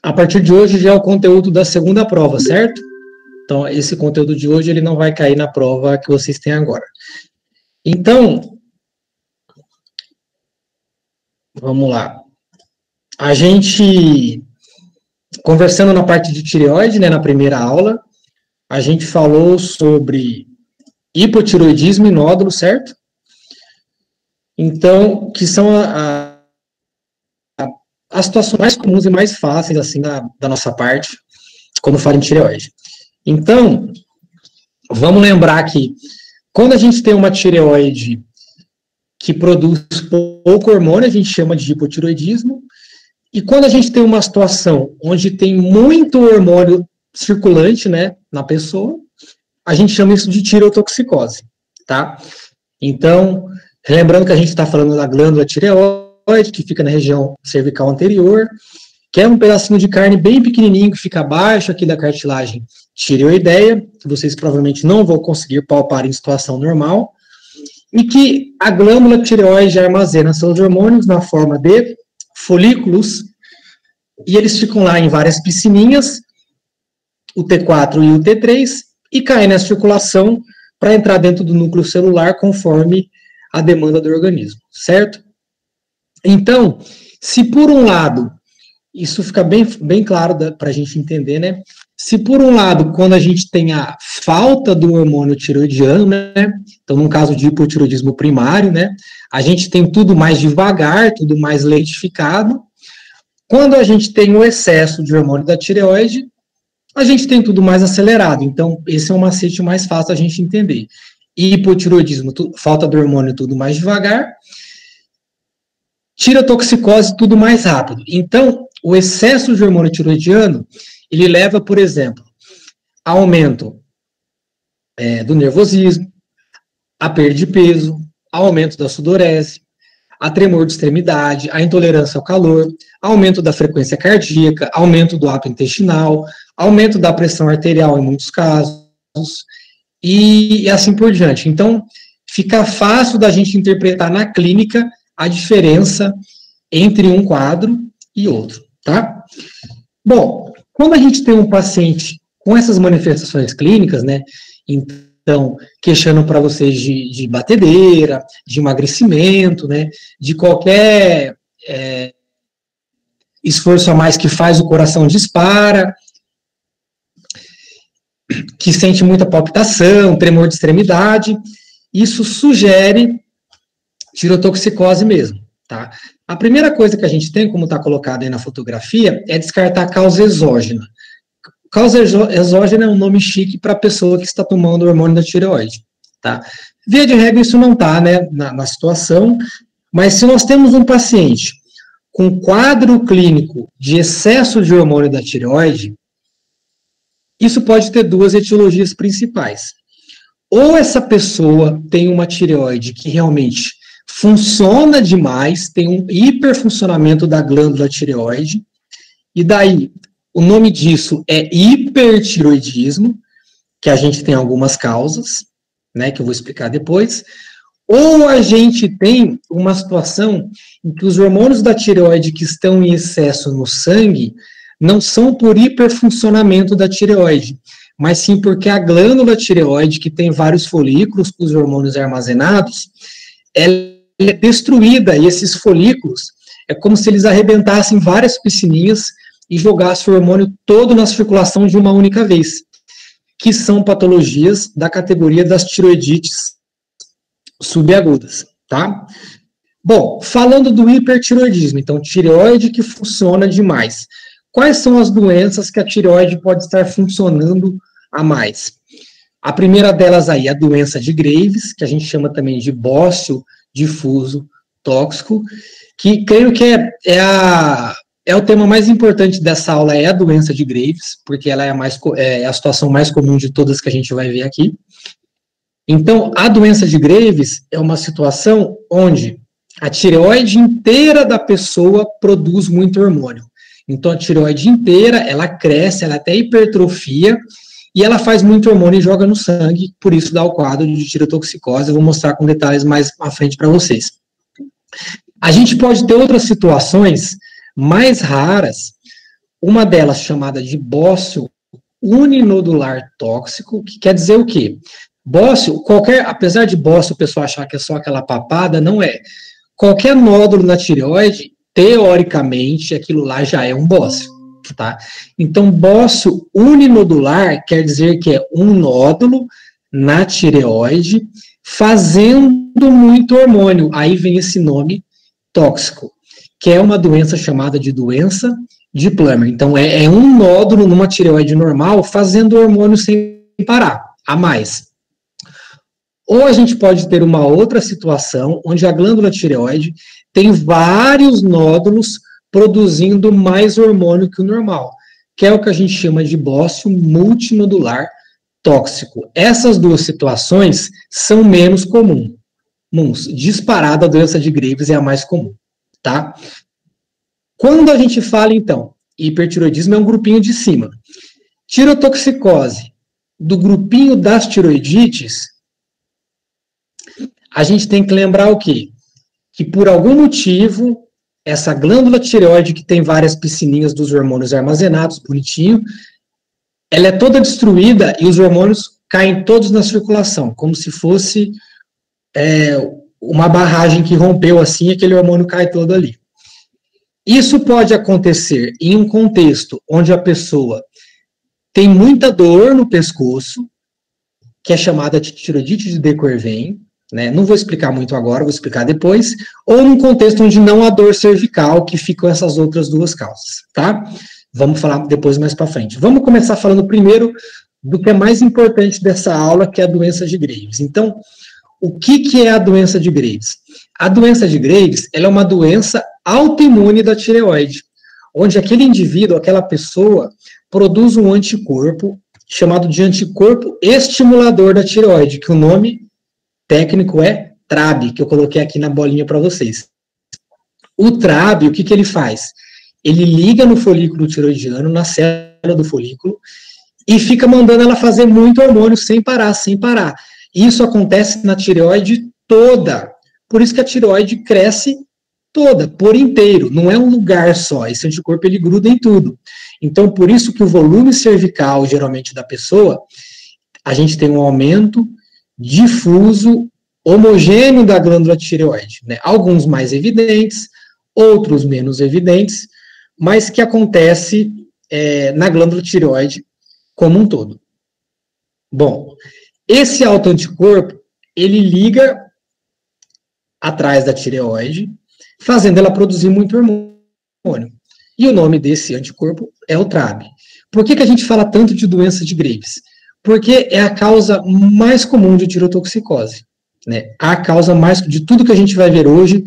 a partir de hoje já é o conteúdo da segunda prova, certo? Então, esse conteúdo de hoje ele não vai cair na prova que vocês têm agora. Então, vamos lá. A gente, conversando na parte de tireoide, né, na primeira aula, a gente falou sobre hipotireoidismo e nódulo, certo? Então, que são as situações mais comuns e mais fáceis, assim, da nossa parte, quando fala em tireoide. Então, vamos lembrar que quando a gente tem uma tireoide que produz pouco hormônio, a gente chama de hipotireoidismo, e quando a gente tem uma situação onde tem muito hormônio circulante, né, na pessoa, a gente chama isso de tireotoxicose, tá? Então, lembrando que a gente está falando da glândula tireoide, que fica na região cervical anterior, que é um pedacinho de carne bem pequenininho, que fica abaixo aqui da cartilagem tireoideia, que vocês provavelmente não vão conseguir palpar em situação normal, e que a glândula tireoide armazena seus hormônios na forma de folículos, e eles ficam lá em várias piscininhas, o T4 e o T3, e caem na circulação para entrar dentro do núcleo celular conforme a demanda do organismo, certo? Então, se por um lado, isso fica bem claro para a gente entender, né? Se por um lado, quando a gente tem a falta do hormônio tiroidiano, né? Então, no caso de hipotireoidismo primário, né? A gente tem tudo mais devagar, tudo mais lentificado. Quando a gente tem o excesso de hormônio da tireoide, a gente tem tudo mais acelerado. Então, esse é um macete mais fácil a gente entender. Hipotireoidismo, falta do hormônio, tudo mais devagar. Tireotoxicose, tudo mais rápido. Então, o excesso de hormônio tiroidiano, ele leva, por exemplo, a aumento do nervosismo, a perda de peso, aumento da sudorese, a tremor de extremidade, a intolerância ao calor, aumento da frequência cardíaca, aumento do ato intestinal, aumento da pressão arterial em muitos casos, e assim por diante. Então, fica fácil da gente interpretar na clínica a diferença entre um quadro e outro, tá? Bom, quando a gente tem um paciente com essas manifestações clínicas, né, então, queixando para vocês de batedeira, de emagrecimento, né, de qualquer esforço a mais que faz o coração dispara, que sente muita palpitação, tremor de extremidade, isso sugere tireotoxicose mesmo, tá? A primeira coisa que a gente tem, como está colocado aí na fotografia, é descartar a causa exógena. Causa exógena é um nome chique para a pessoa que está tomando o hormônio da tireoide, tá? Via de regra, isso não está, né, na situação, mas se nós temos um paciente com quadro clínico de excesso de hormônio da tireoide, isso pode ter duas etiologias principais. Ou essa pessoa tem uma tireoide que realmente funciona demais, tem um hiperfuncionamento da glândula tireoide, e daí o nome disso é hipertireoidismo, que a gente tem algumas causas, né, que eu vou explicar depois, ou a gente tem uma situação em que os hormônios da tireoide que estão em excesso no sangue não são por hiperfuncionamento da tireoide, mas sim porque a glândula tireoide, que tem vários folículos com os hormônios armazenados, ela é destruída, e esses folículos é como se eles arrebentassem várias piscininhas e jogassem o hormônio todo na circulação de uma única vez, que são patologias da categoria das tireoidites subagudas, tá? Bom, falando do hipertireoidismo, então, tireoide que funciona demais. Quais são as doenças que a tireoide pode estar funcionando a mais? A primeira delas aí é a doença de Graves, que a gente chama também de bócio difuso tóxico, que creio que é o tema mais importante dessa aula, é a doença de Graves, porque ela é a situação mais comum de todas que a gente vai ver aqui. Então, a doença de Graves é uma situação onde a tireoide inteira da pessoa produz muito hormônio. Então, a tireoide inteira, ela cresce, ela até hipertrofia, e ela faz muito hormônio e joga no sangue, por isso dá o quadro de tireotoxicose. Eu vou mostrar com detalhes mais à frente para vocês. A gente pode ter outras situações mais raras, Uma delas chamada de bócio uninodular tóxico, que quer dizer o quê? Bócio, apesar de bócio o pessoal achar que é só aquela papada, não é. Qualquer nódulo na tireoide, teoricamente, aquilo lá já é um bócio, tá? Então, bócio uninodular quer dizer que é um nódulo na tireoide fazendo muito hormônio. Aí vem esse nome tóxico, que é uma doença chamada de doença de Plummer. Então, é um nódulo numa tireoide normal fazendo hormônio sem parar, a mais. Ou a gente pode ter uma outra situação onde a glândula tireoide tem vários nódulos produzindo mais hormônio que o normal, que é o que a gente chama de bócio multinodular tóxico. Essas duas situações são menos comuns. Disparada, a doença de Graves é a mais comum, tá? Quando a gente fala, então, hipertiroidismo é um grupinho de cima. Tirotoxicose do grupinho das tiroidites, a gente tem que lembrar o quê? Que por algum motivo, essa glândula tireoide que tem várias piscininhas dos hormônios armazenados, bonitinho, ela é toda destruída e os hormônios caem todos na circulação, como se fosse uma barragem que rompeu assim, aquele hormônio cai todo ali. Isso pode acontecer em um contexto onde a pessoa tem muita dor no pescoço, que é chamada de tiroidite de Dequervain, né? Não vou explicar muito agora, vou explicar depois, ou num contexto onde não há dor cervical, que ficam essas outras duas causas, tá? Vamos falar depois mais para frente. Vamos começar falando primeiro do que é mais importante dessa aula, que é a doença de Graves. Então, o que é a doença de Graves? A doença de Graves, ela é uma doença autoimune da tireoide, onde aquele indivíduo, aquela pessoa, produz um anticorpo chamado de anticorpo estimulador da tireoide, que o nome técnico é TRAB, que eu coloquei aqui na bolinha para vocês. O TRAB, o que ele faz? Ele liga no folículo tiroidiano, na célula do folículo, e fica mandando ela fazer muito hormônio sem parar, sem parar. Isso acontece na tireoide toda. Por isso que a tireoide cresce toda, por inteiro. Não é um lugar só. Esse anticorpo, ele gruda em tudo. Então, por isso que o volume cervical, geralmente, da pessoa, a gente tem um aumento difuso, homogêneo da glândula tireoide, né? Alguns mais evidentes, outros menos evidentes, mas que acontece na glândula tireoide como um todo. Bom, esse autoanticorpo, ele liga atrás da tireoide, fazendo ela produzir muito hormônio. E o nome desse anticorpo é o TRAB. Por que a gente fala tanto de doença de Graves? Porque é a causa mais comum de tirotoxicose, né? A causa mais, de tudo que a gente vai ver hoje,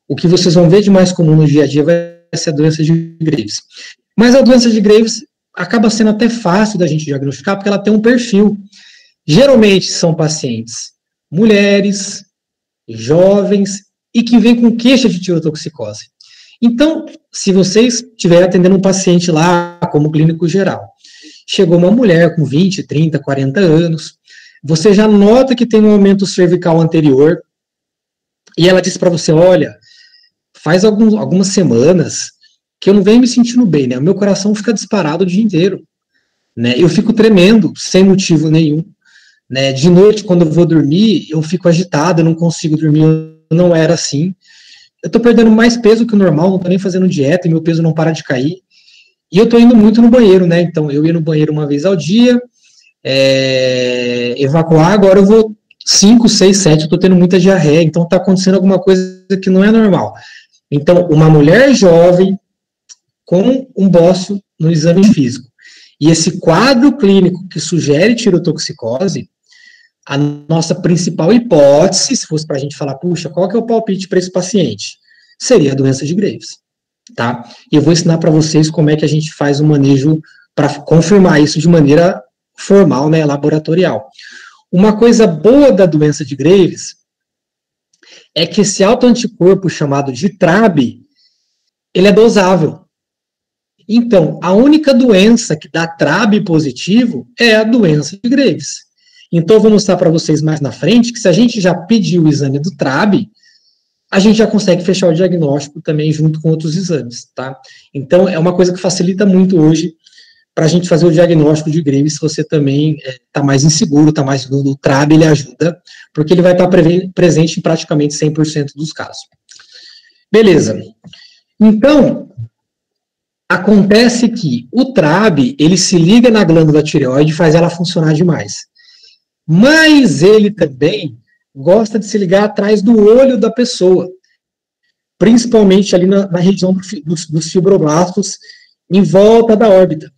o que vocês vão ver de mais comum no dia a dia vai ser a doença de Graves. Mas a doença de Graves acaba sendo até fácil da gente diagnosticar, porque ela tem um perfil. Geralmente são pacientes mulheres, jovens, e que vêm com queixa de tirotoxicose. Então, se vocês estiverem atendendo um paciente lá, como clínico geral, chegou uma mulher com 20, 30, 40 anos, você já nota que tem um aumento cervical anterior, e ela diz para você, olha, faz algumas semanas que eu não venho me sentindo bem, né? O meu coração fica disparado o dia inteiro, né? Eu fico tremendo, sem motivo nenhum, né? De noite, quando eu vou dormir, eu fico agitado, eu não consigo dormir, eu não era assim. Eu tô perdendo mais peso que o normal, não tô nem fazendo dieta, e meu peso não para de cair. E eu tô indo muito no banheiro, né? Então, eu ia no banheiro uma vez ao dia, evacuar, agora eu vou 5, 6, 7, eu tô tendo muita diarreia, então tá acontecendo alguma coisa que não é normal. Então, uma mulher jovem com um bócio no exame físico, e esse quadro clínico que sugere tirotoxicose, a nossa principal hipótese, se fosse para a gente falar, puxa, qual que é o palpite para esse paciente? Seria a doença de Graves, tá? E eu vou ensinar para vocês como é que a gente faz o manejo para confirmar isso de maneira formal, né, laboratorial. Uma coisa boa da doença de Graves é que esse autoanticorpo chamado de TRAB, ele é dosável. Então, a única doença que dá TRAB positivo é a doença de Graves. Então, eu vou mostrar para vocês mais na frente que se a gente já pediu o exame do TRAB, a gente já consegue fechar o diagnóstico também junto com outros exames, tá? Então, é uma coisa que facilita muito hoje para a gente fazer o diagnóstico de Graves, se você também está mais inseguro, está mais dúvida, o TRAB ele ajuda, porque ele vai estar presente em praticamente 100% dos casos. Beleza. Então, acontece que o TRAB, ele se liga na glândula tireoide e faz ela funcionar demais. Mas ele também gosta de se ligar atrás do olho da pessoa, principalmente ali na região dos fibroblastos em volta da órbita.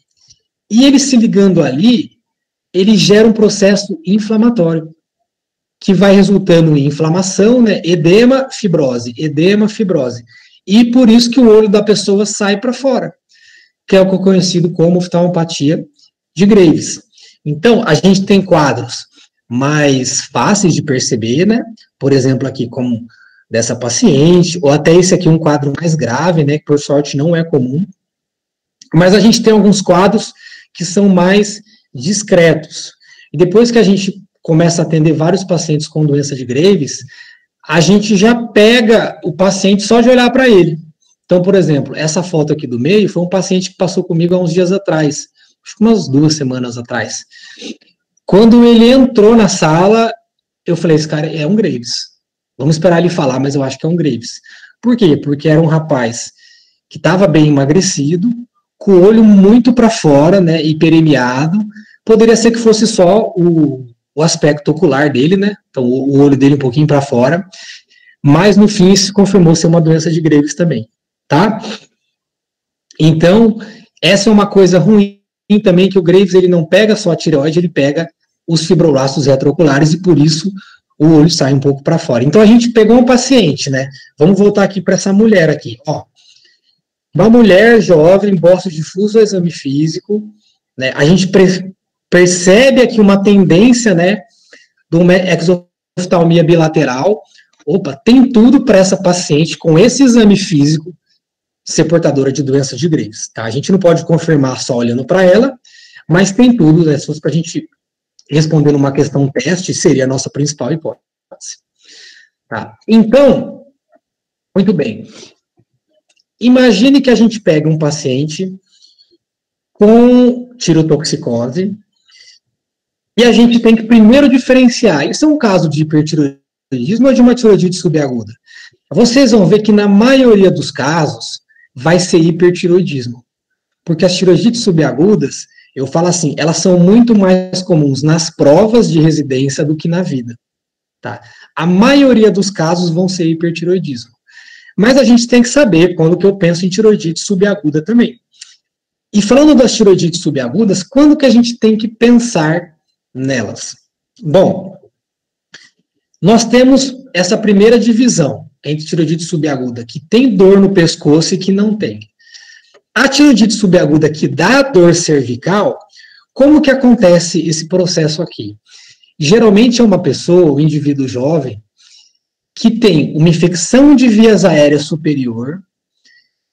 E ele se ligando ali, ele gera um processo inflamatório, que vai resultando em inflamação, né, edema, fibrose, e por isso que o olho da pessoa sai para fora, que é o que é conhecido como oftalmopatia de Graves. Então, a gente tem quadros mais fáceis de perceber, né, por exemplo, aqui como dessa paciente, ou até esse aqui um quadro mais grave, né, que por sorte não é comum, mas a gente tem alguns quadros que são mais discretos. E depois que a gente começa a atender vários pacientes com doença de Graves, a gente já pega o paciente só de olhar para ele. Então, por exemplo, essa foto aqui do meio foi um paciente que passou comigo há uns dias atrás, acho que umas 2 semanas atrás. Quando ele entrou na sala, eu falei, esse cara é um Graves. Vamos esperar ele falar, mas eu acho que é um Graves. Por quê? Porque era um rapaz que estava bem emagrecido, com o olho muito para fora, né, hiperemiado. Poderia ser que fosse só o aspecto ocular dele, né, então o olho dele um pouquinho para fora, mas no fim se confirmou ser uma doença de Graves também, tá? Então, essa é uma coisa ruim também, que o Graves ele não pega só a tireoide, ele pega os fibroblastos retrooculares e por isso o olho sai um pouco para fora. Então a gente pegou um paciente, né, vamos voltar aqui para essa mulher aqui, ó. Uma mulher jovem, bócio difuso ao exame físico, né, a gente percebe aqui uma tendência, né, de uma exoftalmia bilateral. Opa, tem tudo para essa paciente, com esse exame físico, ser portadora de doença de Graves, tá? A gente não pode confirmar só olhando para ela, mas tem tudo, né, se fosse para a gente responder numa questão teste, seria a nossa principal hipótese. Tá? Então, muito bem. Imagine que a gente pega um paciente com tirotoxicose e a gente tem que primeiro diferenciar, isso é um caso de hipertiroidismo ou de uma tiroidite subaguda? Vocês vão ver que na maioria dos casos vai ser hipertiroidismo, porque as tiroidites subagudas, eu falo assim, elas são muito mais comuns nas provas de residência do que na vida, tá? A maioria dos casos vão ser hipertiroidismo. Mas a gente tem que saber quando que eu penso em tiroidite subaguda também. E falando das tiroidites subagudas, quando que a gente tem que pensar nelas? Bom, nós temos essa primeira divisão entre tiroidite subaguda que tem dor no pescoço e que não tem. A tiroidite subaguda que dá dor cervical, como que acontece esse processo aqui? Geralmente é uma pessoa, um indivíduo jovem, que tem uma infecção de vias aéreas superior,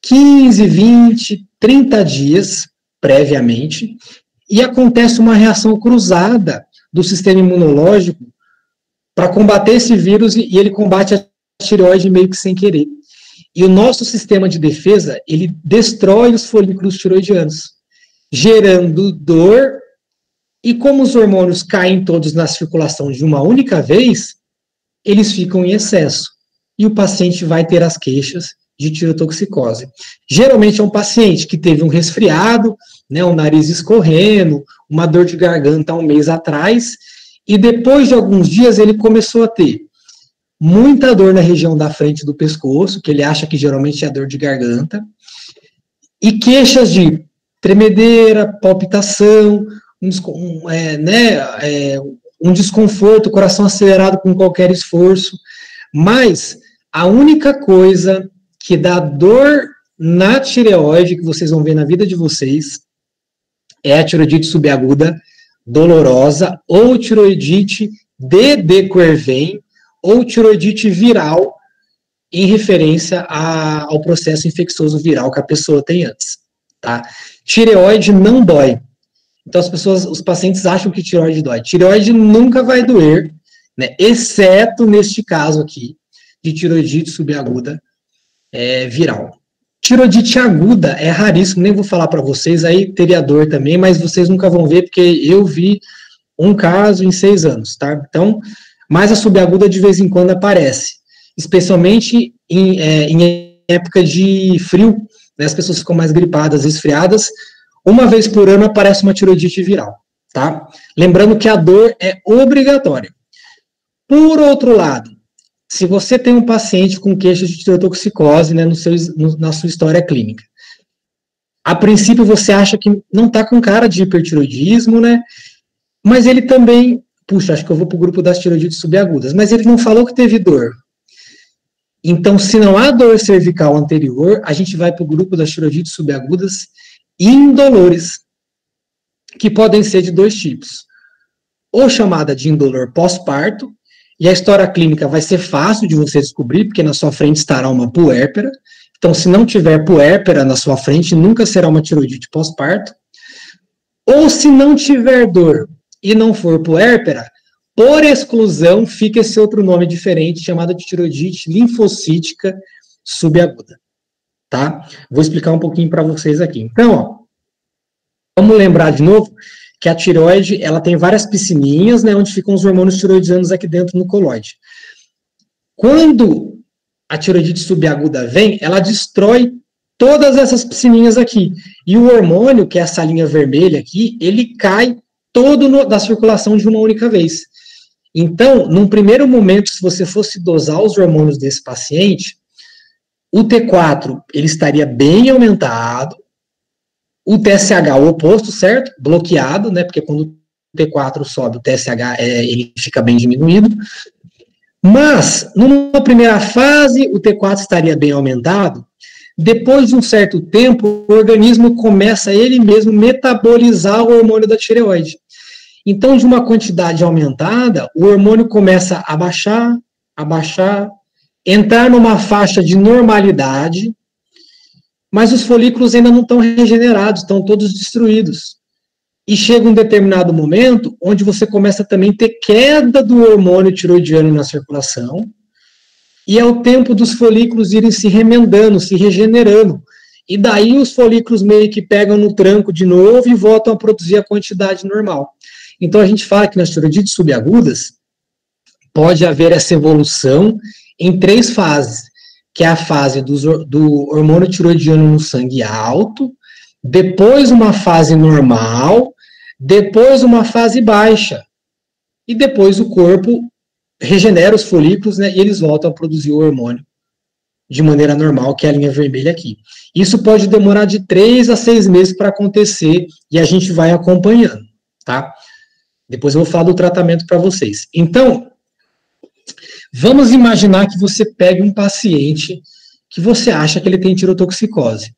15, 20, 30 dias previamente, e acontece uma reação cruzada do sistema imunológico para combater esse vírus, e ele combate a tireoide meio que sem querer. E o nosso sistema de defesa, ele destrói os folículos tiroidianos, gerando dor, e como os hormônios caem todos na circulação de uma única vez, eles ficam em excesso, e o paciente vai ter as queixas de tirotoxicose. Geralmente é um paciente que teve um resfriado, né, um nariz escorrendo, uma dor de garganta há um mês atrás, e depois de alguns dias ele começou a ter muita dor na região da frente do pescoço, que ele acha que geralmente é dor de garganta, e queixas de tremedeira, palpitação, um desconforto, coração acelerado com qualquer esforço, mas a única coisa que dá dor na tireoide, que vocês vão ver na vida de vocês, é a tiroidite subaguda dolorosa, ou tiroidite de Quervain, ou tiroidite viral, em referência ao processo infeccioso viral que a pessoa tem antes, tá? Tireoide não dói. Então, os pacientes acham que tireoide dói. Tireoide nunca vai doer, né? Exceto neste caso aqui. de tiroidite subaguda viral. Tiroidite aguda é raríssimo, nem vou falar para vocês, aí teria dor também, mas vocês nunca vão ver, porque eu vi um caso em 6 anos, tá? Então, mas a subaguda de vez em quando aparece, especialmente em época de frio, né, as pessoas ficam mais gripadas, resfriadas, uma vez por ano aparece uma tiroidite viral, tá? Lembrando que a dor é obrigatória. Por outro lado, se você tem um paciente com queixa de tirotoxicose, né, na sua história clínica, a princípio você acha que não está com cara de hipertiroidismo, né, mas ele também, puxa, acho que eu vou para o grupo das tiroidites subagudas, mas ele não falou que teve dor. Então, se não há dor cervical anterior, a gente vai para o grupo das tiroidites subagudas indolores, que podem ser de 2 tipos. Ou chamada de indolor pós-parto, e a história clínica vai ser fácil de você descobrir, porque na sua frente estará uma puérpera. Então, se não tiver puérpera na sua frente, nunca será uma tiroidite pós-parto. Ou se não tiver dor e não for puérpera, por exclusão, fica esse outro nome diferente, chamado de tiroidite linfocítica subaguda. Tá? Vou explicar um pouquinho para vocês aqui. Então, ó, vamos lembrar de novo que a tireoide, ela tem várias piscininhas, né, onde ficam os hormônios tiroidianos aqui dentro no coloide. Quando a tiroidite subaguda vem, ela destrói todas essas piscininhas aqui. E o hormônio, que é essa linha vermelha aqui, ele cai todo da circulação de uma única vez. Então, num primeiro momento, se você fosse dosar os hormônios desse paciente, o T4, ele estaria bem aumentado, o TSH, o oposto, certo? Bloqueado, né? Porque quando o T4 sobe, o TSH ele fica bem diminuído. Mas, numa primeira fase, o T4 estaria bem aumentado. Depois de um certo tempo, o organismo começa ele mesmo metabolizar o hormônio da tireoide. Então, de uma quantidade aumentada, o hormônio começa a baixar, entrar numa faixa de normalidade, mas os folículos ainda não estão regenerados, estão todos destruídos. E chega um determinado momento onde você começa também a ter queda do hormônio tiroidiano na circulação, e é o tempo dos folículos irem se remendando, se regenerando. E daí os folículos meio que pegam no tranco de novo e voltam a produzir a quantidade normal. Então a gente fala que nas tiroidites subagudas pode haver essa evolução em 3 fases, que é a fase do hormônio tiroidiano no sangue alto, depois uma fase normal, depois uma fase baixa, e depois o corpo regenera os folículos, né, e eles voltam a produzir o hormônio de maneira normal, que é a linha vermelha aqui. Isso pode demorar de 3 a 6 meses para acontecer, e a gente vai acompanhando, tá? Depois eu vou falar do tratamento para vocês. Então, vamos imaginar que você pegue um paciente que você acha que ele tem tirotoxicose.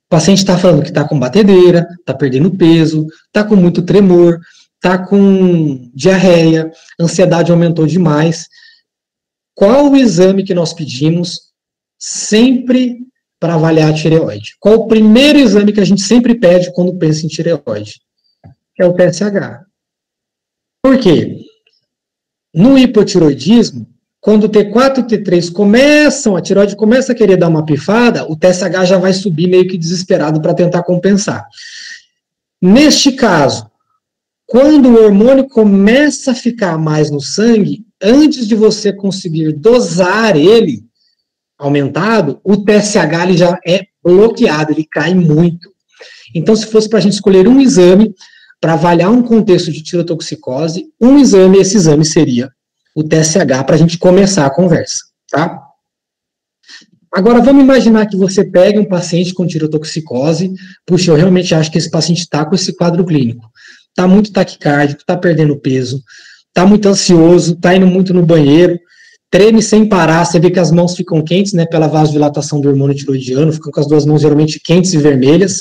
O paciente está falando que está com batedeira, está perdendo peso, está com muito tremor, está com diarreia, ansiedade aumentou demais. Qual o exame que nós pedimos sempre para avaliar a tireoide? Qual o primeiro exame que a gente sempre pede quando pensa em tireoide? É o TSH. Por quê? No hipotiroidismo, quando o T4 e o T3 a tireoide começa a querer dar uma pifada, o TSH já vai subir meio que desesperado para tentar compensar. Neste caso, quando o hormônio começa a ficar mais no sangue, antes de você conseguir dosar ele aumentado, o TSH ele já é bloqueado, ele cai muito. Então, se fosse para a gente escolher um exame para avaliar um contexto de tirotoxicose, esse exame seria o TSH, para a gente começar a conversa, tá? Agora, vamos imaginar que você pegue um paciente com tirotoxicose, puxa, eu realmente acho que esse paciente está com esse quadro clínico, está muito taquicárdico, está perdendo peso, está muito ansioso, está indo muito no banheiro, treme sem parar, você vê que as mãos ficam quentes, né, pela vasodilatação do hormônio tiroidiano, ficam com as 2 mãos geralmente quentes e vermelhas.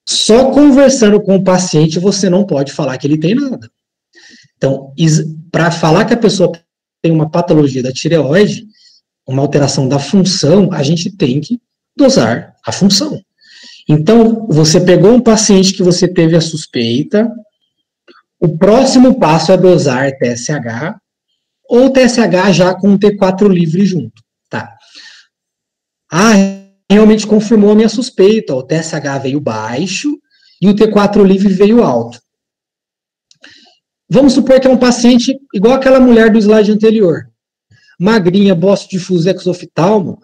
Só conversando com o paciente você não pode falar que ele tem nada. Então, para falar que a pessoa tem uma patologia da tireoide, uma alteração da função, a gente tem que dosar a função. Então, você pegou um paciente que você teve a suspeita, o próximo passo é dosar TSH, ou TSH já com o T4 livre junto, tá? Realmente confirmou a minha suspeita, o TSH veio baixo e o T4 livre veio alto. Vamos supor que é um paciente igual aquela mulher do slide anterior, magrinha, bócio difuso, exoftalmo,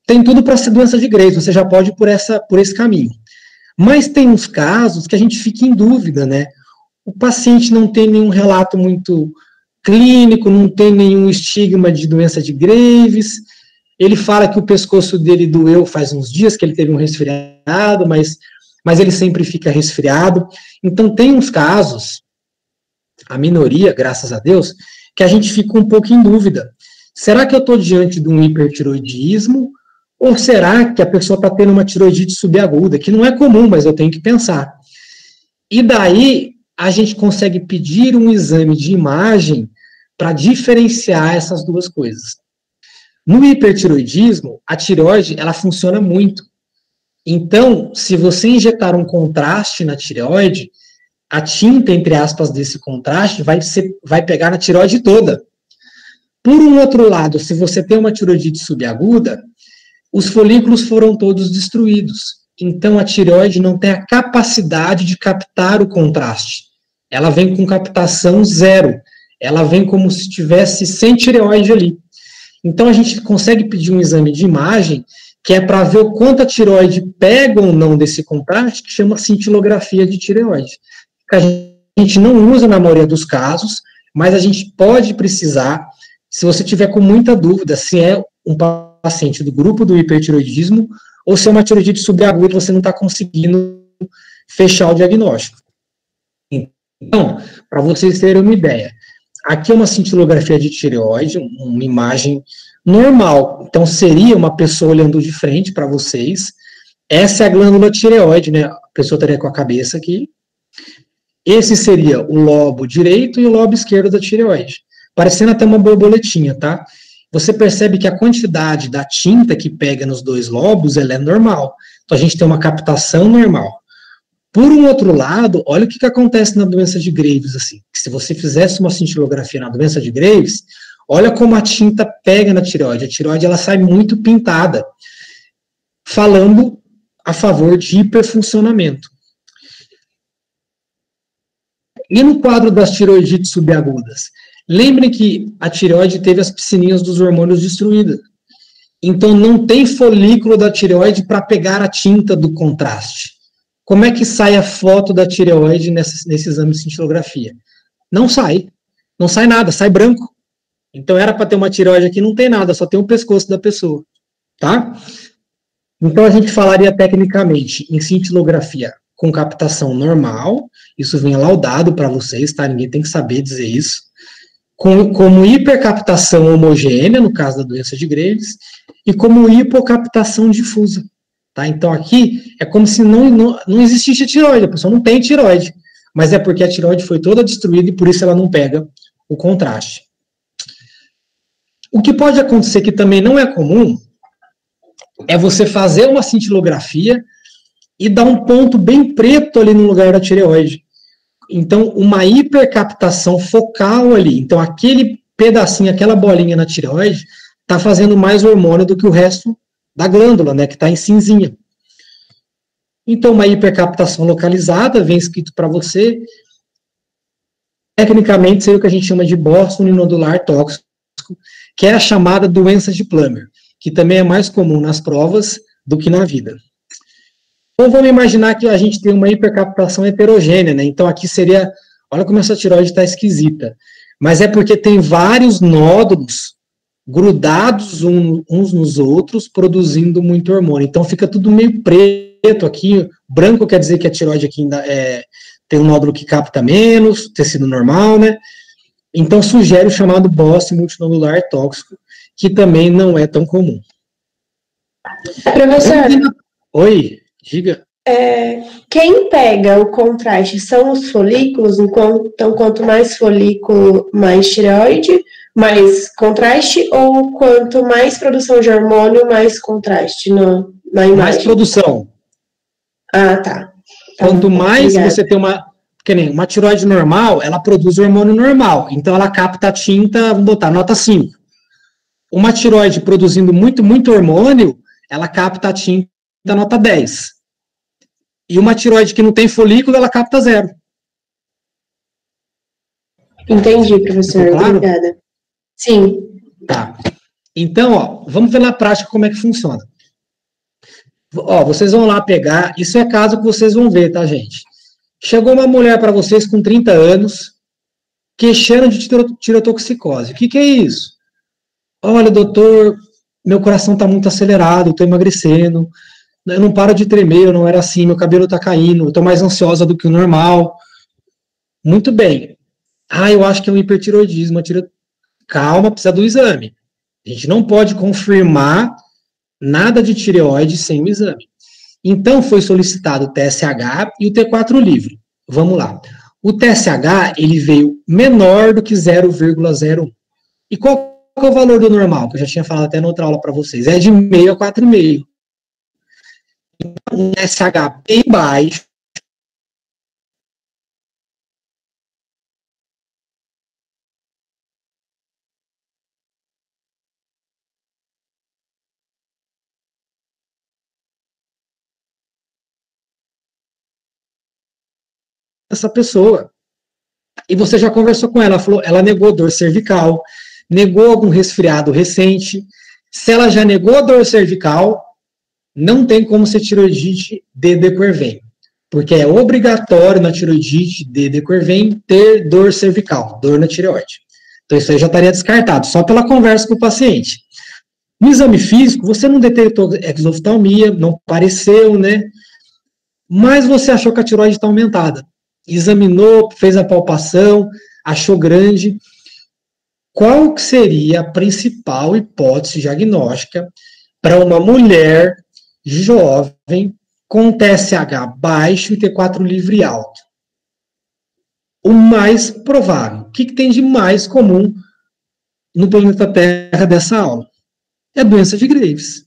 tem tudo para ser doença de Graves, você já pode ir por esse caminho. Mas tem uns casos que a gente fica em dúvida, né? O paciente não tem nenhum relato muito clínico, não tem nenhum estigma de doença de Graves, ele fala que o pescoço dele doeu faz uns dias, que ele teve um resfriado, mas ele sempre fica resfriado. Então tem uns casos, a minoria, graças a Deus, que a gente fica um pouco em dúvida. Será que eu estou diante de um hipertiroidismo? Ou será que a pessoa está tendo uma tiroidite subaguda, que não é comum, mas eu tenho que pensar. E daí, a gente consegue pedir um exame de imagem para diferenciar essas duas coisas. No hipertiroidismo, a tireoide, ela funciona muito. Então, se você injetar um contraste na tireoide, a tinta, entre aspas, desse contraste vai pegar na tireoide toda. Por um outro lado, se você tem uma tiroidite subaguda, os folículos foram todos destruídos. Então, a tireoide não tem a capacidade de captar o contraste. Ela vem com captação zero. Ela vem como se tivesse sem tireoide ali. Então, a gente consegue pedir um exame de imagem, que é para ver o quanto a tireoide pega ou não desse contraste, que chama cintilografia de tireoide. A gente não usa na maioria dos casos, mas a gente pode precisar, se você tiver com muita dúvida se é um paciente do grupo do hipertiroidismo ou se é uma tiroidite subaguda e você não está conseguindo fechar o diagnóstico. Então, para vocês terem uma ideia, aqui é uma cintilografia de tireoide, uma imagem normal. Então, seria uma pessoa olhando de frente para vocês. Essa é a glândula tireoide, né? A pessoa estaria com a cabeça aqui. Esse seria o lobo direito e o lobo esquerdo da tireoide. Parecendo até uma borboletinha, tá? Você percebe que a quantidade da tinta que pega nos dois lobos, ela é normal. Então, a gente tem uma captação normal. Por um outro lado, olha o que acontece na doença de Graves, assim. Se você fizesse uma cintilografia na doença de Graves, olha como a tinta pega na tireoide. A tireoide, ela sai muito pintada, falando a favor de hiperfuncionamento. E no quadro das tireoidites subagudas? Lembrem que a tireoide teve as piscininhas dos hormônios destruídas. Então, não tem folículo da tireoide para pegar a tinta do contraste. Como é que sai a foto da tireoide nesse exame de cintilografia? Não sai. Não sai nada, sai branco. Então, era para ter uma tireoide aqui, não tem nada, só tem o pescoço da pessoa. Tá? Então, a gente falaria tecnicamente em cintilografia com captação normal. Isso vem laudado para vocês, tá? Ninguém tem que saber dizer isso. Como hipercaptação homogênea, no caso da doença de Graves, e como hipocaptação difusa. Tá? Então, aqui é como se não existisse a tireoide, a pessoa não tem tireoide, mas é porque a tireoide foi toda destruída e por isso ela não pega o contraste. O que pode acontecer, que também não é comum, é você fazer uma cintilografia e dar um ponto bem preto ali no lugar da tireoide. Então, uma hipercaptação focal ali. Então, aquele pedacinho, aquela bolinha na tireoide, está fazendo mais hormônio do que o resto da glândula, né, que está em cinzinha. Então, uma hipercaptação localizada, vem escrito para você, tecnicamente seria o que a gente chama de bócio uninodular tóxico, que é a chamada doença de Plummer, que também é mais comum nas provas do que na vida. Então, vamos imaginar que a gente tem uma hipercaptação heterogênea, né? Então, aqui seria, olha como essa tireoide está esquisita, mas é porque tem vários nódulos grudados uns nos outros, produzindo muito hormônio. Então, fica tudo meio preto aqui, branco quer dizer que a tireoide aqui ainda tem um nódulo que capta menos, tecido normal, né? Então, sugere o chamado bócio multinodular tóxico, que também não é tão comum. Professor, oi, diga. Quem pega o contraste são os folículos, então quanto mais folículo, mais tireoide, mais contraste, ou quanto mais produção de hormônio, mais contraste na imagem? Mais produção. Ah, tá. Quanto mais Obrigada. você tem uma Porque nem uma tireoide normal, ela produz hormônio normal, então ela capta a tinta, vamos botar, nota 5. Uma tireoide produzindo muito hormônio, ela capta a tinta nota 10. E uma tireoide que não tem folículo, ela capta 0. Entendi, professor. Claro? Obrigada. Sim. Tá. Então, ó, vamos ver na prática como é que funciona. Ó, vocês vão lá pegar, isso é caso que vocês vão ver, tá, gente? Chegou uma mulher para vocês com 30 anos, queixando de tirotoxicose. O que é isso? Olha, doutor, meu coração está muito acelerado, estou emagrecendo, eu não paro de tremer, eu não era assim, meu cabelo está caindo, eu estou mais ansiosa do que o normal. Muito bem. Eu acho que é um hipertiroidismo. Calma, precisa do exame. A gente não pode confirmar nada de tireoide sem o exame. Então, foi solicitado o TSH e o T4 livre. Vamos lá. O TSH, ele veio menor do que 0,01. E qual é o valor do normal? Que eu já tinha falado até na outra aula para vocês. É de 0,5 a 4,5. Então, um TSH bem baixo. Essa pessoa. E você já conversou com ela, falou, ela negou dor cervical, negou algum resfriado recente. Se ela já negou dor cervical, não tem como ser tiroidite de Dequervain, porque é obrigatório na tiroidite de Dequervain ter dor cervical, dor na tireoide. Então isso aí já estaria descartado, só pela conversa com o paciente. No exame físico, você não detectou exoftalmia, não pareceu, né? Mas você achou que a tireoide está aumentada. Examinou, fez a palpação, achou grande. Qual seria a principal hipótese diagnóstica para uma mulher jovem com TSH baixo e T4 livre alto? O mais provável. O que tem de mais comum no planeta Terra dessa aula? É a doença de Graves.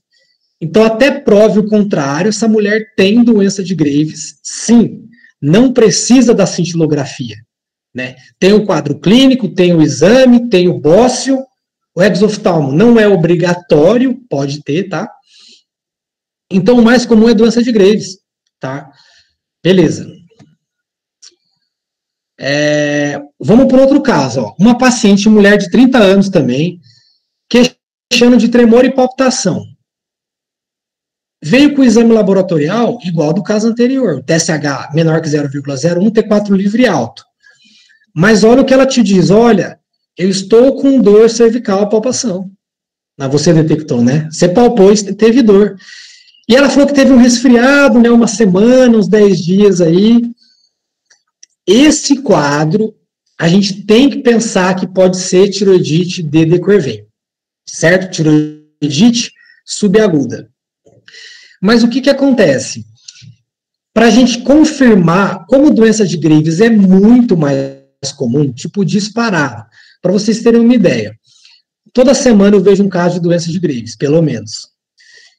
Então, até prove o contrário, essa mulher tem doença de Graves, sim. Não precisa da cintilografia, né? Tem o quadro clínico, tem o exame, tem o bócio, o exoftalmo não é obrigatório, pode ter, tá? Então, o mais comum é doença de Graves, tá? Beleza. Vamos para outro caso, ó. Uma paciente, mulher de 30 anos também, queixando de tremor e palpitação. Veio com o exame laboratorial igual do caso anterior, TSH menor que 0,01, T4 livre alto. Mas olha o que ela te diz, olha, eu estou com dor cervical, palpação. Mas você detectou, né? Você palpou e teve dor. E ela falou que teve um resfriado, né, uma semana, uns 10 dias aí. Esse quadro, a gente tem que pensar que pode ser tiroidite de Dequervain, certo? Tiroidite subaguda. Mas o que acontece? Para a gente confirmar, como doença de Graves é muito mais comum, tipo disparado, para vocês terem uma ideia. Toda semana eu vejo um caso de doença de Graves, pelo menos.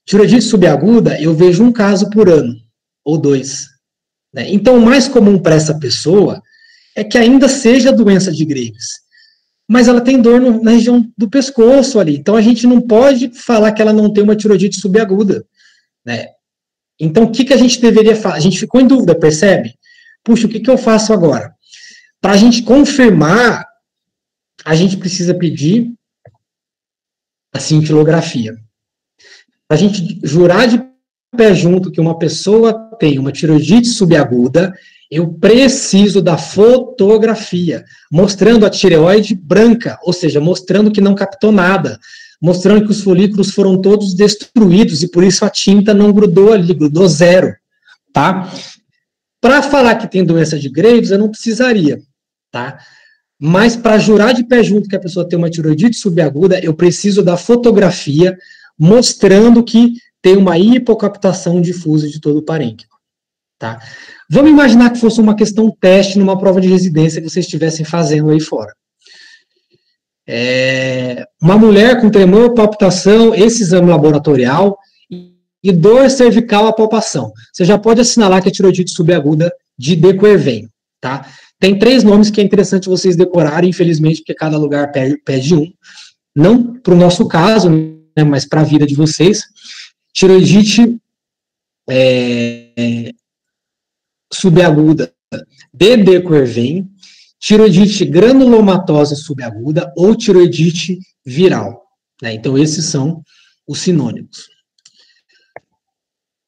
Tiroidite subaguda, eu vejo um caso por ano, ou 2. Né? Então, o mais comum para essa pessoa é que ainda seja doença de Graves, mas ela tem dor na região do pescoço ali. Então, a gente não pode falar que ela não tem uma tiroidite subaguda. Né? Então, o que a gente deveria fazer? A gente ficou em dúvida, percebe? Puxa, o que eu faço agora? Para a gente confirmar, a gente precisa pedir a cintilografia. Para a gente jurar de pé junto que uma pessoa tem uma tiroidite subaguda, eu preciso da fotografia, mostrando a tireoide branca, ou seja, mostrando que não captou nada, mostrando que os folículos foram todos destruídos e por isso a tinta não grudou ali, grudou 0, tá? Para falar que tem doença de Graves, eu não precisaria, tá? Mas para jurar de pé junto que a pessoa tem uma tiroidite subaguda, eu preciso da fotografia mostrando que tem uma hipocaptação difusa de todo o parênquima, tá? Vamos imaginar que fosse uma questão teste numa prova de residência que vocês estivessem fazendo aí fora. Uma mulher com tremor, palpitação, esse exame laboratorial e dor cervical à palpação. Você já pode assinalar que é tiroidite subaguda de Dequervain, tá? Tem 3 nomes que é interessante vocês decorarem, infelizmente, porque cada lugar pede um. Não para o nosso caso, né, mas para a vida de vocês. Tiroidite subaguda de De Quervain, tiroidite granulomatosa subaguda ou tiroidite viral. Né? Então, esses são os sinônimos.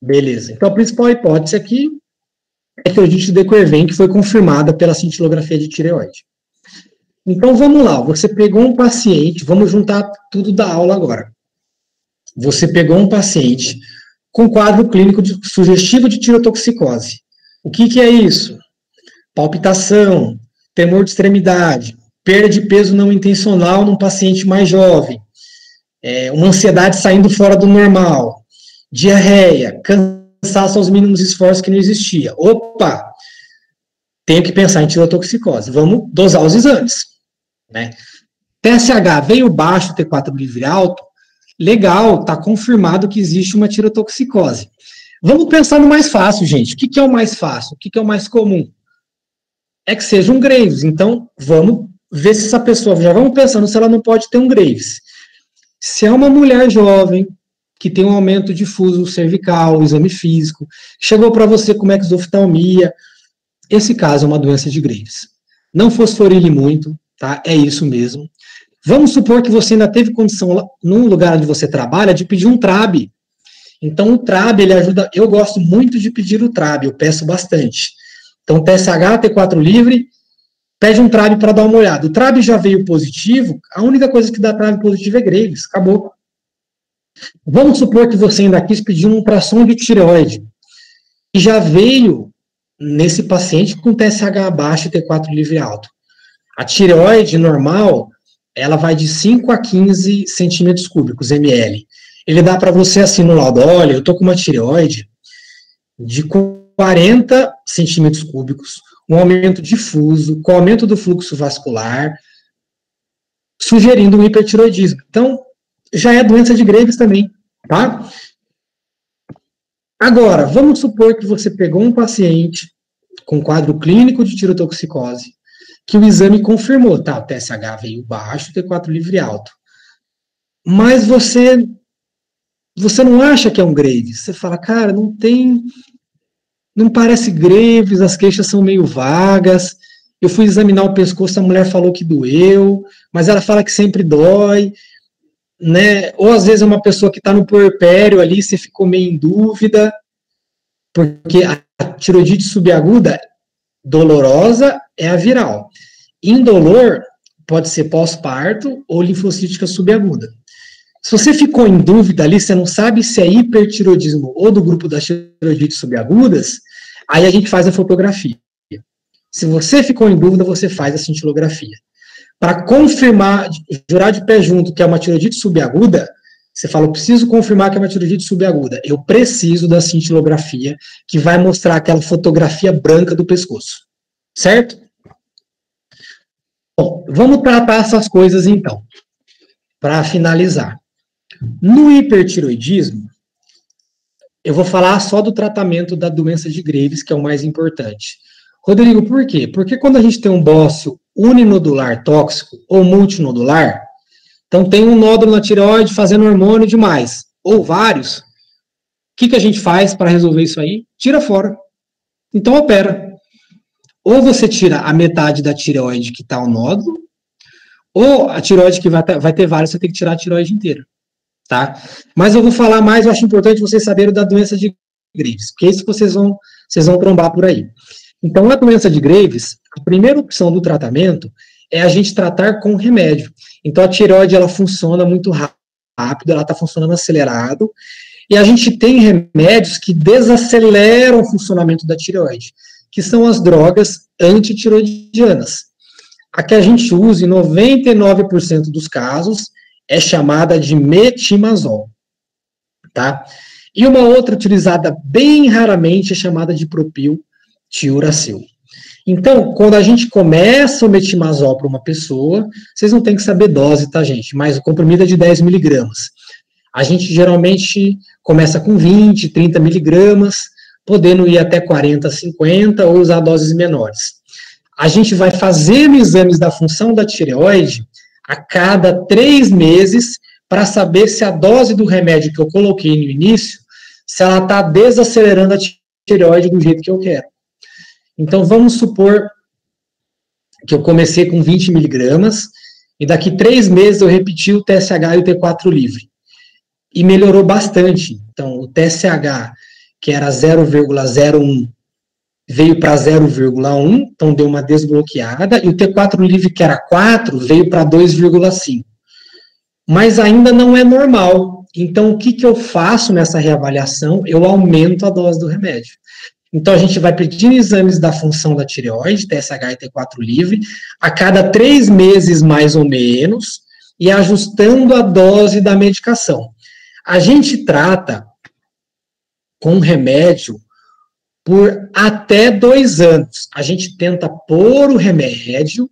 Beleza. Então, a principal hipótese aqui é tiroidite de Quervain, que foi confirmada pela cintilografia de tireoide. Então, vamos lá. Você pegou um paciente, vamos juntar tudo da aula agora. Você pegou um paciente com quadro clínico sugestivo de tirotoxicose. O que é isso? Palpitação, tremor de extremidade, perda de peso não intencional num paciente mais jovem, uma ansiedade saindo fora do normal, diarreia, cansaço aos mínimos esforços que não existia. Opa! Tenho que pensar em tirotoxicose. Vamos dosar os exames. Né? TSH veio baixo, T4 livre alto, legal, está confirmado que existe uma tirotoxicose. Vamos pensar no mais fácil, gente. O que é o mais fácil? O que é o mais comum? É que seja um Graves. Então, vamos ver se essa pessoa, já vamos pensando se ela não pode ter um Graves. Se é uma mulher jovem, que tem um aumento difuso cervical, exame físico, chegou para você com exoftalmia, esse caso é uma doença de Graves. Não fosforile muito, tá? É isso mesmo. Vamos supor que você ainda teve condição, num lugar onde você trabalha, de pedir um TRAB. Então, o TRAB, ele ajuda, eu gosto muito de pedir o TRAB, eu peço bastante. Então, TSH, T4 livre, pede um TRAB para dar uma olhada. O TRAB já veio positivo, a única coisa que dá TRAB positivo é Graves, acabou. Vamos supor que você ainda quis pedir um ultrassom de tireoide, e já veio nesse paciente com TSH baixo e T4 livre alto. A tireoide normal, ela vai de 5 a 15 centímetros cúbicos, ml. Ele dá para você assim no laudo, olha, eu tô com uma tireoide de 40 centímetros cúbicos, um aumento difuso, com aumento do fluxo vascular, sugerindo um hipertiroidismo. Então, já é doença de Graves também, tá? Agora, vamos supor que você pegou um paciente com quadro clínico de tirotoxicose, que o exame confirmou, tá, o TSH veio baixo, T4 livre alto. Mas você não acha que é um Graves. Você fala, cara, não parece Graves, as queixas são meio vagas, eu fui examinar o pescoço, a mulher falou que doeu, mas ela fala que sempre dói, né? Ou às vezes é uma pessoa que está no puerpério ali, você ficou meio em dúvida, porque a tiroidite subaguda dolorosa é a viral. Indolor pode ser pós-parto ou linfocítica subaguda. Se você ficou em dúvida ali, você não sabe se é hipertiroidismo ou do grupo das tiroidites subagudas, aí a gente faz a fotografia. Se você ficou em dúvida, você faz a cintilografia. Para confirmar, jurar de pé junto que é uma tiroidite subaguda, você fala, eu preciso confirmar que é uma tiroidite subaguda. Eu preciso da cintilografia, que vai mostrar aquela fotografia branca do pescoço. Certo? Bom, vamos tratar essas coisas então, para finalizar. No hipertiroidismo, eu vou falar só do tratamento da doença de Graves, que é o mais importante. Rodrigo, por quê? Porque quando a gente tem um bócio uninodular tóxico ou multinodular, então tem um nódulo na tireoide fazendo hormônio demais, ou vários, o que a gente faz para resolver isso aí? Tira fora. Então opera. Ou você tira a metade da tireoide que está o nódulo, ou a tireoide que vai ter vários, você tem que tirar a tireoide inteira. Tá? Mas eu vou falar mais, eu acho importante vocês saberem da doença de Graves, porque isso vocês vão trombar por aí. Então, a doença de Graves, a primeira opção do tratamento é a gente tratar com remédio. Então, a tireoide, ela funciona muito rápido, ela está funcionando acelerado, e a gente tem remédios que desaceleram o funcionamento da tireoide, que são as drogas antitiroidianas. A que a gente usa em 99% dos casos é chamada de metimazol, tá? E uma outra utilizada bem raramente é chamada de propiltiuracil. Então, quando a gente começa o metimazol para uma pessoa, vocês não têm que saber dose, tá, gente? Mas o comprimido é de 10 miligramas. A gente geralmente começa com 20, 30 miligramas, podendo ir até 40, 50, ou usar doses menores. a gente vai fazendo exames da função da tireoide a cada 3 meses para saber se a dose do remédio que eu coloquei no início, se ela está desacelerando a tireoide do jeito que eu quero. Então, vamos supor que eu comecei com 20 miligramas e daqui 3 meses eu repeti o TSH e o T4 livre. E melhorou bastante. Então, o TSH, que era 0,01, veio para 0,1, então deu uma desbloqueada, e o T4 livre, que era 4, veio para 2,5. Mas ainda não é normal. Então, o que eu faço nessa reavaliação? Eu aumento a dose do remédio. Então, a gente vai pedindo exames da função da tireoide, TSH e T4 livre, a cada 3 meses, mais ou menos, e ajustando a dose da medicação. A gente trata com remédio por até 2 anos. A gente tenta pôr o remédio,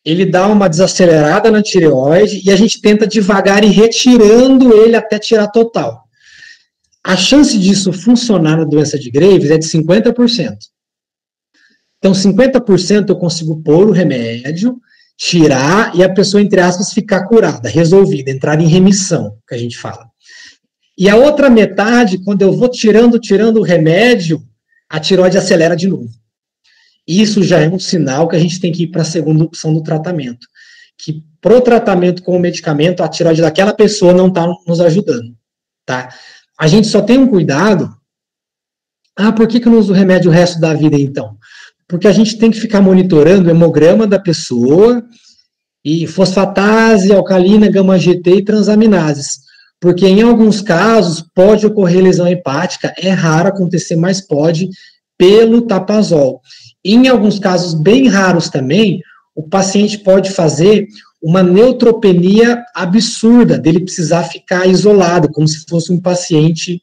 ele dá uma desacelerada na tireoide, e a gente tenta devagar ir retirando ele até tirar total. A chance disso funcionar na doença de Graves é de 50%. Então, 50% eu consigo pôr o remédio, tirar, e a pessoa, entre aspas, ficar curada, resolvida, entrar em remissão, que a gente fala. E a outra metade, quando eu vou tirando o remédio, a tireoide acelera de novo. Isso já é um sinal que a gente tem que ir para a segunda opção do tratamento. Que pro tratamento com o medicamento, a tireoide daquela pessoa não está nos ajudando, tá? A gente só tem um cuidado. Por que eu não uso o remédio o resto da vida, então? Porque a gente tem que ficar monitorando o hemograma da pessoa e fosfatase, alcalina, gama-GT e transaminases. Porque em alguns casos pode ocorrer lesão hepática, é raro acontecer, mas pode, pelo tapazol. Em alguns casos bem raros também, o paciente pode fazer uma neutropenia absurda, dele precisar ficar isolado, como se fosse um paciente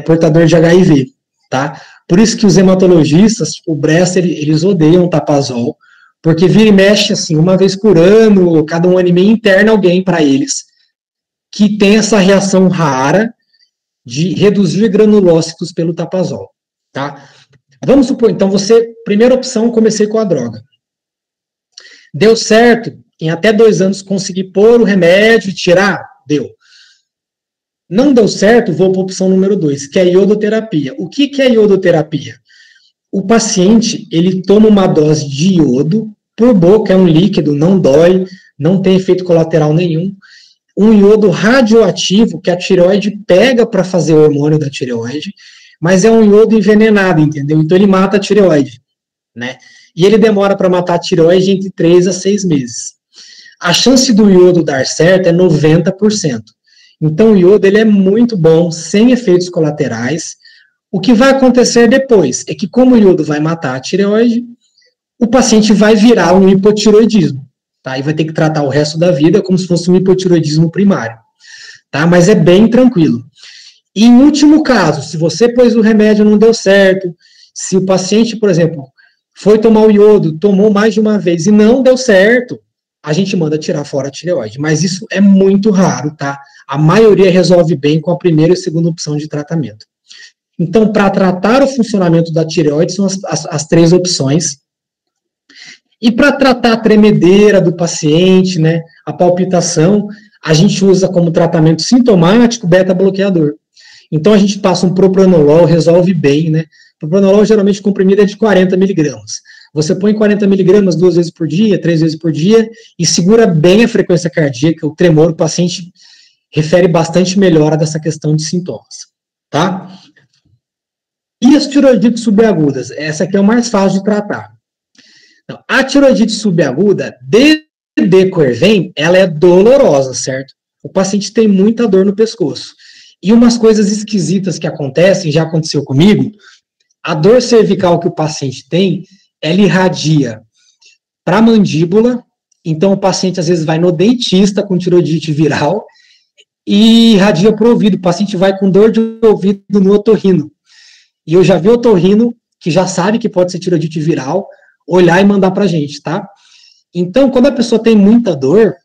portador de HIV, tá? Por isso que os hematologistas, tipo o Bressa, eles odeiam o tapazol, porque vira e mexe, assim, uma vez por ano, cada 1 ano e meio, interna alguém para eles, que tem essa reação rara de reduzir granulócitos pelo tapazol, tá? Vamos supor, então, primeira opção, comecei com a droga. Deu certo, em até 2 anos consegui pôr o remédio e tirar? Deu. Não deu certo, vou para a opção número 2, que é a iodoterapia. O que é iodoterapia? O paciente, ele toma uma dose de iodo por boca, é um líquido, não dói, não tem efeito colateral nenhum. Um iodo radioativo que a tireoide pega para fazer o hormônio da tireoide, mas é um iodo envenenado, entendeu? Então ele mata a tireoide, né? E ele demora para matar a tireoide entre 3 a 6 meses. A chance do iodo dar certo é 90%. Então o iodo, ele é muito bom, sem efeitos colaterais. O que vai acontecer depois é que, como o iodo vai matar a tireoide, o paciente vai virar um hipotireoidismo, tá? E vai ter que tratar o resto da vida como se fosse um hipotireoidismo primário, tá? Mas é bem tranquilo. E em último caso, se você pôs o remédio e não deu certo, se o paciente, por exemplo, foi tomar o iodo, tomou mais de uma vez e não deu certo, a gente manda tirar fora a tireoide. Mas isso é muito raro, tá? A maioria resolve bem com a primeira e segunda opção de tratamento. Então, para tratar o funcionamento da tireoide, são as 3 opções. E para tratar a tremedeira do paciente, né, a palpitação, a gente usa como tratamento sintomático beta-bloqueador. Então, a gente passa um propranolol, resolve bem, né? Propranolol, geralmente, comprimido é de 40 miligramas. Você põe 40 miligramas 2 vezes por dia, 3 vezes por dia, e segura bem a frequência cardíaca, o tremor, o paciente refere bastante melhora dessa questão de sintomas, tá? E as tiroidites subagudas? Essa aqui é o mais fácil de tratar. Então, a tiroidite subaguda, de decorrer, ela é dolorosa, certo? O paciente tem muita dor no pescoço. E umas coisas esquisitas que acontecem, já aconteceu comigo, a dor cervical que o paciente tem, ela irradia para a mandíbula, então o paciente às vezes vai no dentista com tiroidite viral e irradia para o ouvido, o paciente vai com dor de ouvido no otorrino. E eu já vi otorrino, que já sabe que pode ser tiroidite viral, olhar e mandar para a gente, tá? Então, quando a pessoa tem muita dor,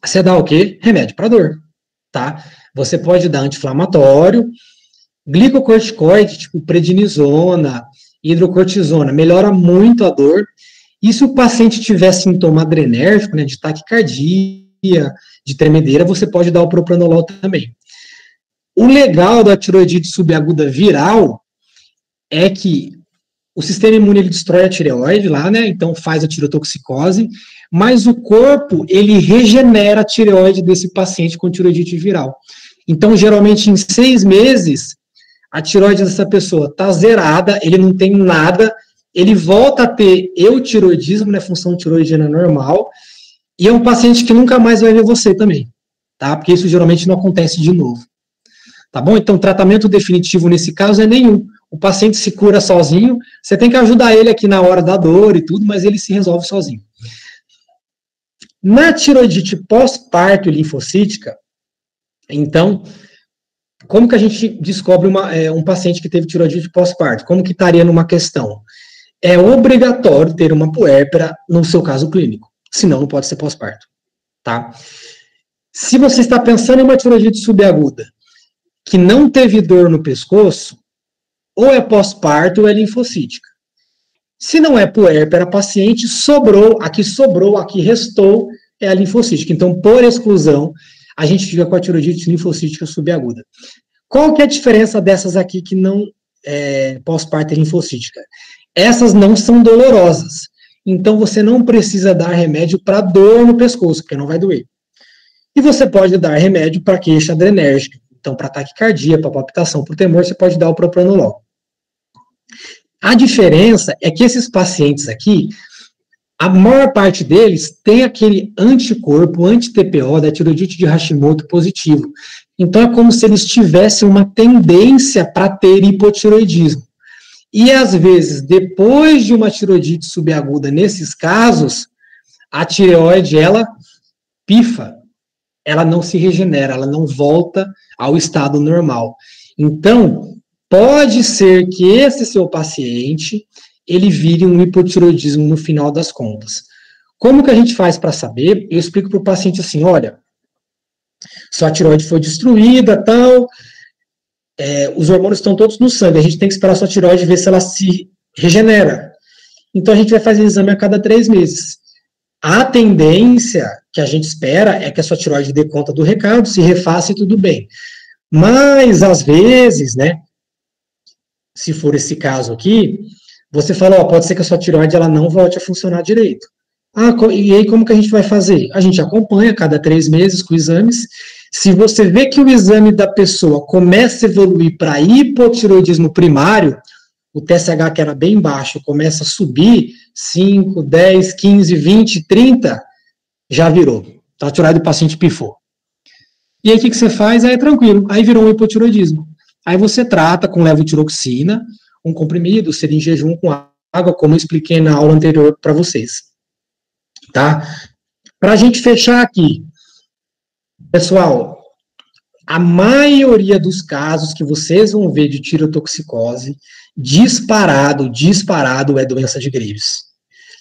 você dá o quê? Remédio para dor, tá? Você pode dar anti-inflamatório, glicocorticoide, tipo prednisona, hidrocortisona, melhora muito a dor, E se o paciente tiver sintoma adrenérgico, né, de taquicardia, de tremedeira, você pode dar o propranolol também. O legal da tiroidite subaguda viral é que o sistema imune ele destrói a tireoide lá, né? Então faz a tirotoxicose, mas o corpo ele regenera a tireoide desse paciente com tiroidite viral. Então, geralmente, em 6 meses, a tireoide dessa pessoa está zerada, ele não tem nada, ele volta a ter eutiroidismo, né? Função tiroidiana normal, e é um paciente que nunca mais vai ver você também, tá? Porque isso geralmente não acontece de novo. Tá bom? Então, tratamento definitivo nesse caso é nenhum. O paciente se cura sozinho, você tem que ajudar ele aqui na hora da dor e tudo, mas ele se resolve sozinho. Na tiroidite pós-parto e linfocítica, então, como que a gente descobre um paciente que teve tiroidite pós-parto? Como que estaria numa questão? É obrigatório ter uma puérpera no seu caso clínico, senão não pode ser pós-parto, tá? Se você está pensando em uma tiroidite subaguda, que não teve dor no pescoço, ou é pós-parto ou é linfocítica. Se não é puérpera, paciente, aqui restou, é a linfocítica. Então, por exclusão, a gente fica com a tiroidite linfocítica subaguda. Qual que é a diferença dessas aqui que não é pós-parto e linfocítica? Essas não são dolorosas. Então, você não precisa dar remédio para dor no pescoço, porque não vai doer. E você pode dar remédio para queixa adrenérgica. Então, para taquicardia, para palpitação, para temor, você pode dar o propranolol. A diferença é que esses pacientes aqui, a maior parte deles tem aquele anticorpo, anti-TPO, da tiroidite de Hashimoto positivo. Então, é como se eles tivessem uma tendência para ter hipotiroidismo. E, às vezes, depois de uma tiroidite subaguda, nesses casos, a tireoide, ela pifa. Ela não se regenera, ela não volta ao estado normal. Então, pode ser que esse seu paciente, ele vire um hipotiroidismo no final das contas. Como que a gente faz para saber? Eu explico para o paciente assim, olha, sua tireoide foi destruída, tal, os hormônios estão todos no sangue, a gente tem que esperar a sua tireoide ver se ela se regenera. Então, a gente vai fazer exame a cada 3 meses. A tendência que a gente espera é que a sua tireoide dê conta do recado, se refaça e tudo bem. Mas, às vezes, né, se for esse caso aqui, você fala, ó, pode ser que a sua tireoide ela não volte a funcionar direito. Ah, e aí como que a gente vai fazer? A gente acompanha cada 3 meses com exames. Se você vê que o exame da pessoa começa a evoluir para hipotireoidismo primário, o TSH que era bem baixo começa a subir, 5, 10, 15, 20, 30, já virou. Tá, a tireoide do paciente pifou. E aí o que você faz? Aí é tranquilo, aí virou um hipotireoidismo. Aí você trata com levotiroxina, um comprimido, seria em jejum com água, como eu expliquei na aula anterior para vocês. Tá? Para a gente fechar aqui, pessoal, a maioria dos casos que vocês vão ver de tirotoxicose, disparado é doença de Graves.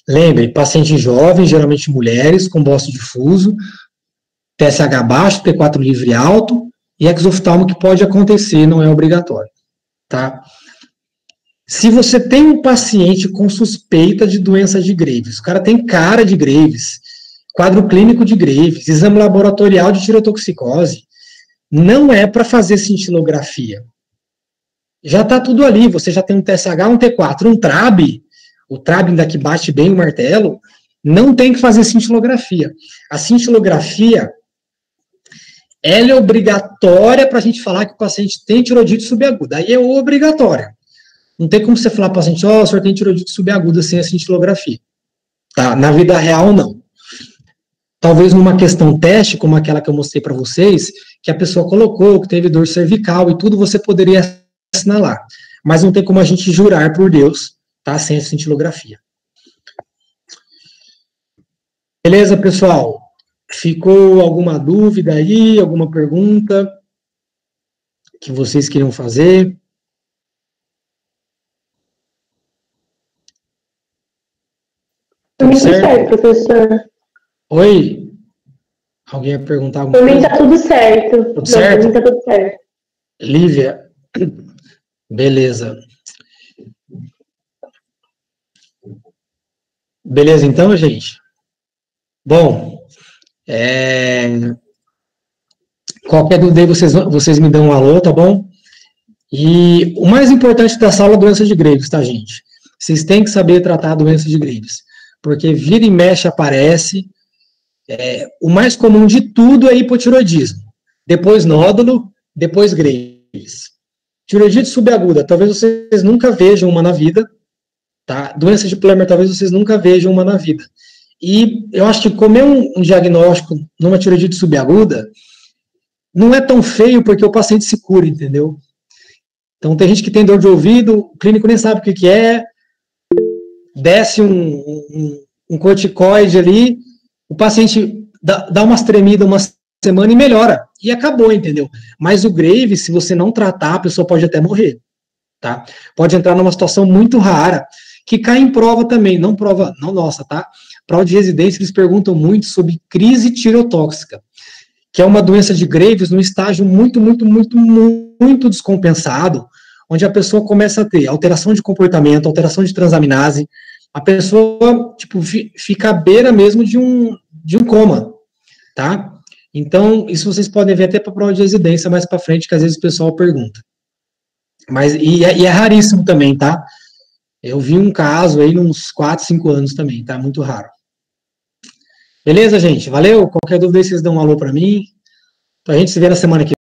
Lembre, paciente jovem, geralmente mulheres, com bócio difuso, TSH baixo, T4 livre alto, e exoftalmo que pode acontecer, não é obrigatório, tá? Se você tem um paciente com suspeita de doença de Graves, o cara tem cara de Graves, quadro clínico de Graves, exame laboratorial de tirotoxicose, não é para fazer cintilografia. Já está tudo ali, você já tem um TSH, um T4, um TRAB, o TRAB ainda que bate bem o martelo, não tem que fazer cintilografia. A cintilografia, ela é obrigatória para a gente falar que o paciente tem tiroidite subaguda, aí é obrigatória. Não tem como você falar para o paciente, ó, o senhor tem tiroidite subaguda sem a cintilografia. Tá? Na vida real, não. Talvez numa questão teste, como aquela que eu mostrei para vocês, que a pessoa colocou, que teve dor cervical e tudo, você poderia assinalar. Mas não tem como a gente jurar por Deus, tá? Sem a cintilografia. Beleza, pessoal? Ficou alguma dúvida aí, alguma pergunta que vocês queriam fazer? Tudo certo, professor. Oi? Alguém ia perguntar alguma coisa? Para mim tá tudo certo. Tudo certo? Para mim tá tudo certo. Lívia? Beleza. Beleza, então, gente? Bom, qualquer dúvida aí, vocês me dão um alô, tá bom? E o mais importante dessa aula é a doença de Graves, tá, gente? Vocês têm que saber tratar a doença de Graves, porque vira e mexe aparece. O mais comum de tudo é hipotiroidismo. Depois nódulo, depois Graves. Tiroidite subaguda, talvez vocês nunca vejam uma na vida, tá? Doença de Plemer, talvez vocês nunca vejam uma na vida. E eu acho que comer um diagnóstico numa tiroidite subaguda não é tão feio porque o paciente se cura, entendeu? Então tem gente que tem dor de ouvido, o clínico nem sabe o que é, desce um corticoide ali, o paciente dá umas tremidas uma semana e melhora. E acabou, entendeu? Mas o Graves, se você não tratar, a pessoa pode até morrer, tá? Pode entrar numa situação muito rara, que cai em prova também, não nossa, tá? Prova de residência, eles perguntam muito sobre crise tireotóxica, que é uma doença de Graves num estágio muito descompensado, onde a pessoa começa a ter alteração de comportamento, alteração de transaminase, a pessoa, tipo, fica à beira mesmo de um coma, tá? Então, isso vocês podem ver até para a prova de residência mais para frente, que às vezes o pessoal pergunta. Mas, e é raríssimo também, tá? Eu vi um caso aí uns 4, 5 anos também, tá? Muito raro. Beleza, gente? Valeu? Qualquer dúvida aí, vocês dão um alô para mim. Então, a gente se vê na semana que vem.